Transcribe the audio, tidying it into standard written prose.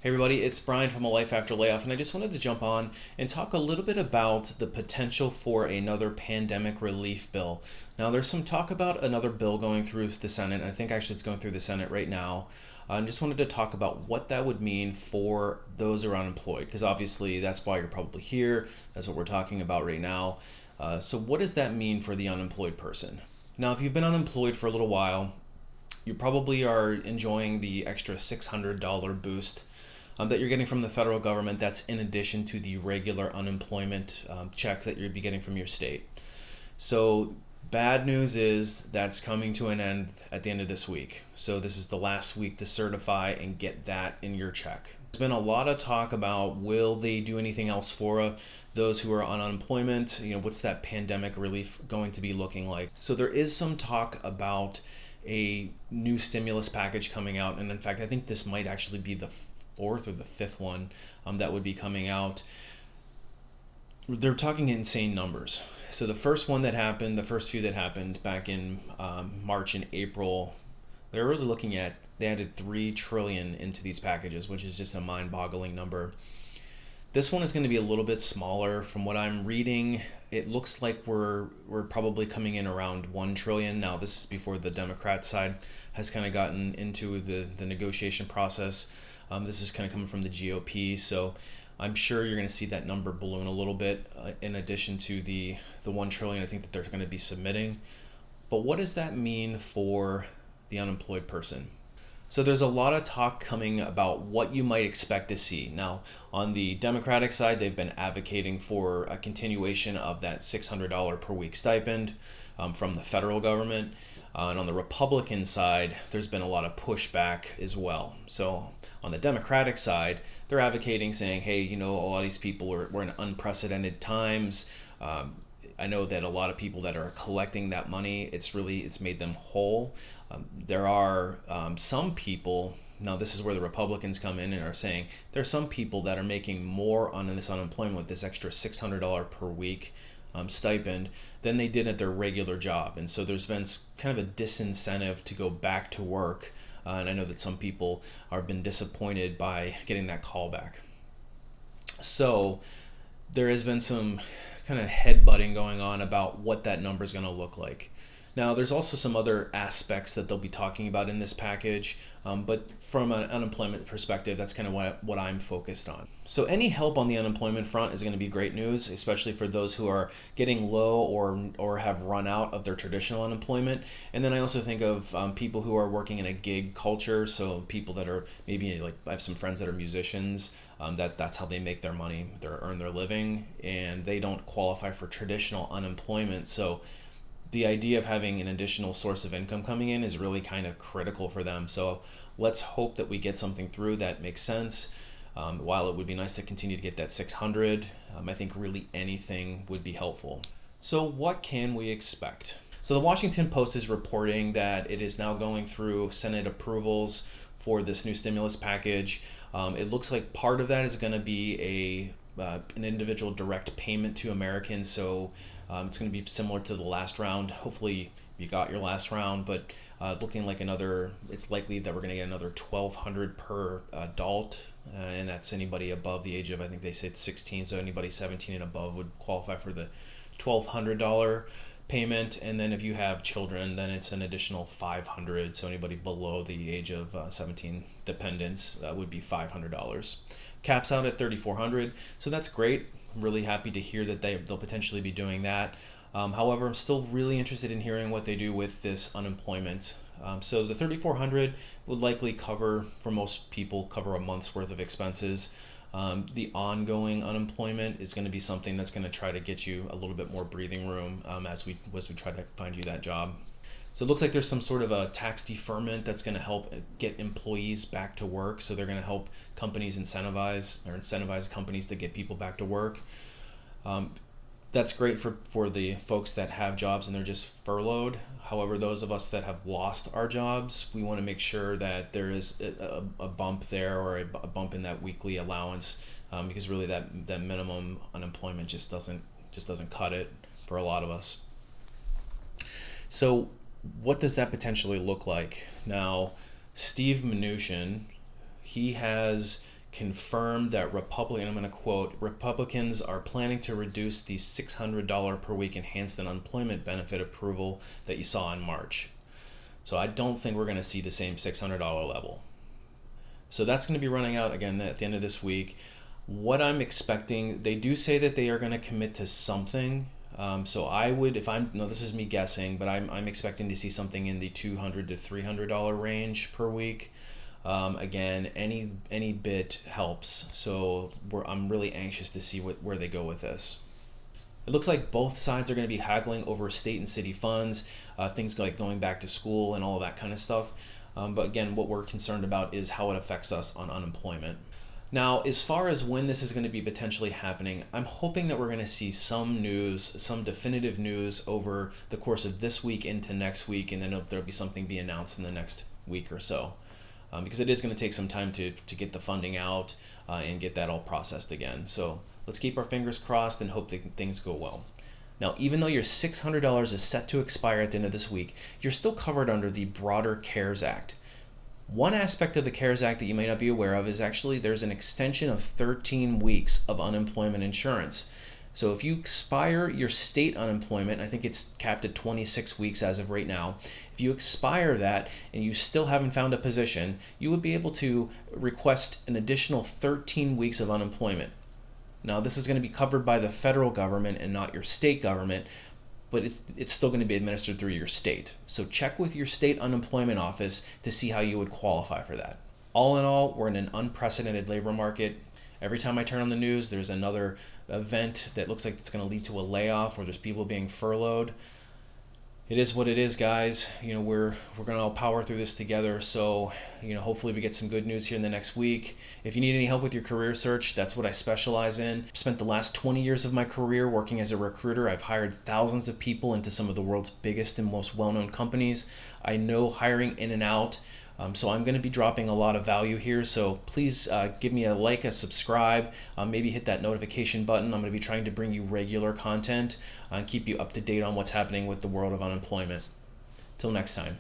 Hey everybody, it's Brian from A Life After Layoff, and I just wanted to jump on and talk a little bit about the potential for another pandemic relief bill. Now, there's some talk about another bill going through the Senate, and I think actually it's going through the Senate right now. I just wanted to talk about what that would mean for those who are unemployed, because obviously that's why you're probably here. That's what we're talking about right now. So what does that mean for the unemployed person? Now, if you've been unemployed for a little while, you probably are enjoying the extra $600 boost that you're getting from the federal government. That's in addition to the regular unemployment check that you'd be getting from your state. So bad news is that's coming to an end at the end of this week. So this is the last week to certify and get that in your check. There's been a lot of talk about will they do anything else for those who are on unemployment? What's that pandemic relief going to be looking like? So there is some talk about a new stimulus package coming out, and in fact I think this might actually be the fourth or the fifth one that would be coming out. They're talking insane numbers. So the first one that happened, the first few that happened back in March and April, they're really looking at, they added $3 trillion into these packages, which is just a mind-boggling number. This one is going to be a little bit smaller. From what I'm reading, it looks like we're probably coming in around $1 trillion. Now, this is before the Democrat side has kind of gotten into the negotiation process. This is kind of coming from the GOP, so I'm sure you're going to see that number balloon a little bit in addition to the $1 trillion I think that they're going to be submitting. But what does that mean for the unemployed person? So there's a lot of talk coming about what you might expect to see. Now, on the Democratic side, they've been advocating for a continuation of that $600 per week stipend from the federal government. And on the Republican side, there's been a lot of pushback as well. So on the Democratic side, they're advocating saying, hey, a lot of these people we're in unprecedented times. I know that a lot of people that are collecting that money, it's made them whole. There are some people, now this is where the Republicans come in and are saying, there are some people that are making more on this unemployment with this extra $600 per week stipend than they did at their regular job. And so there's been kind of a disincentive to go back to work. And I know that some people have been disappointed by getting that call back. So there has been some kind of headbutting going on about what that number is going to look like. Now, there's also some other aspects that they'll be talking about in this package, but from an unemployment perspective, that's kind of what I'm focused on. So any help on the unemployment front is going to be great news, especially for those who are getting low or have run out of their traditional unemployment. And then I also think of people who are working in a gig culture, so people that are maybe like, I have some friends that are musicians, that's how they make their money, they earn their living, and they don't qualify for traditional unemployment. So the idea of having an additional source of income coming in is really kind of critical for them. So let's hope that we get something through that makes sense. While it would be nice to continue to get that 600, I think really anything would be helpful. So what can we expect? So the Washington Post is reporting that it is now going through Senate approvals for this new stimulus package. It looks like part of that is going to be an individual direct payment to Americans. So it's going to be similar to the last round. Hopefully you got your last round, but looking like it's likely that we're going to get another $1,200 per adult, and that's anybody above the age of, I think they said 16, so anybody 17 and above would qualify for the $1,200 payment. And then if you have children, then it's an additional $500, so anybody below the age of 17 dependents would be $500. Caps out at $3,400, so that's great. I'm really happy to hear that they'll potentially be doing that. However, I'm still really interested in hearing what they do with this unemployment. So the $3,400 would likely for most people, cover a month's worth of expenses. The ongoing unemployment is going to be something that's going to try to get you a little bit more breathing room as we try to find you that job. So it looks like there's some sort of a tax deferment that's going to help get employees back to work. So they're going to help companies incentivize companies to get people back to work. That's great for the folks that have jobs and they're just furloughed. However, those of us that have lost our jobs, we want to make sure that there is a bump there, or a bump in that weekly allowance, because really that minimum unemployment just doesn't cut it for a lot of us. So what does that potentially look like? Now, Steve Mnunchin, he has confirmed that I'm going to quote, Republicans are planning to reduce the $600 per week enhanced unemployment benefit approval that you saw in March. So I don't think we're going to see the same $600 level. So that's going to be running out again at the end of this week. What I'm expecting, they do say that they are going to commit to something. So I would, this is me guessing, but I'm expecting to see something in the $200 to $300 range per week. Again, any bit helps. So I'm really anxious to see where they go with this. It looks like both sides are going to be haggling over state and city funds, things like going back to school and all of that kind of stuff. But again, what we're concerned about is how it affects us on unemployment. Now, as far as when this is going to be potentially happening, I'm hoping that we're going to see some news, some definitive news over the course of this week into next week, and then there'll be something be announced in the next week or so. Because it is going to take some time to get the funding out and get that all processed again. So let's keep our fingers crossed and hope that things go well. Now, even though your $600 is set to expire at the end of this week, you're still covered under the broader CARES Act. One aspect of the CARES Act that you may not be aware of is actually there's an extension of 13 weeks of unemployment insurance. So if you expire your state unemployment, I think it's capped at 26 weeks as of right now. If you expire that and you still haven't found a position, you would be able to request an additional 13 weeks of unemployment. Now, this is going to be covered by the federal government and not your state government, but it's still going to be administered through your state. So check with your state unemployment office to see how you would qualify for that. All in all, we're in an unprecedented labor market. Every time I turn on the news, there's another event that looks like it's going to lead to a layoff or there's people being furloughed. It is what it is, guys. We're going to all power through this together. So, hopefully we get some good news here in the next week. If you need any help with your career search, that's what I specialize in. I've spent the last 20 years of my career working as a recruiter. I've hired thousands of people into some of the world's biggest and most well-known companies. I know hiring in and out. So I'm going to be dropping a lot of value here. So please give me a like, a subscribe, maybe hit that notification button. I'm going to be trying to bring you regular content and keep you up to date on what's happening with the world of unemployment. Till next time.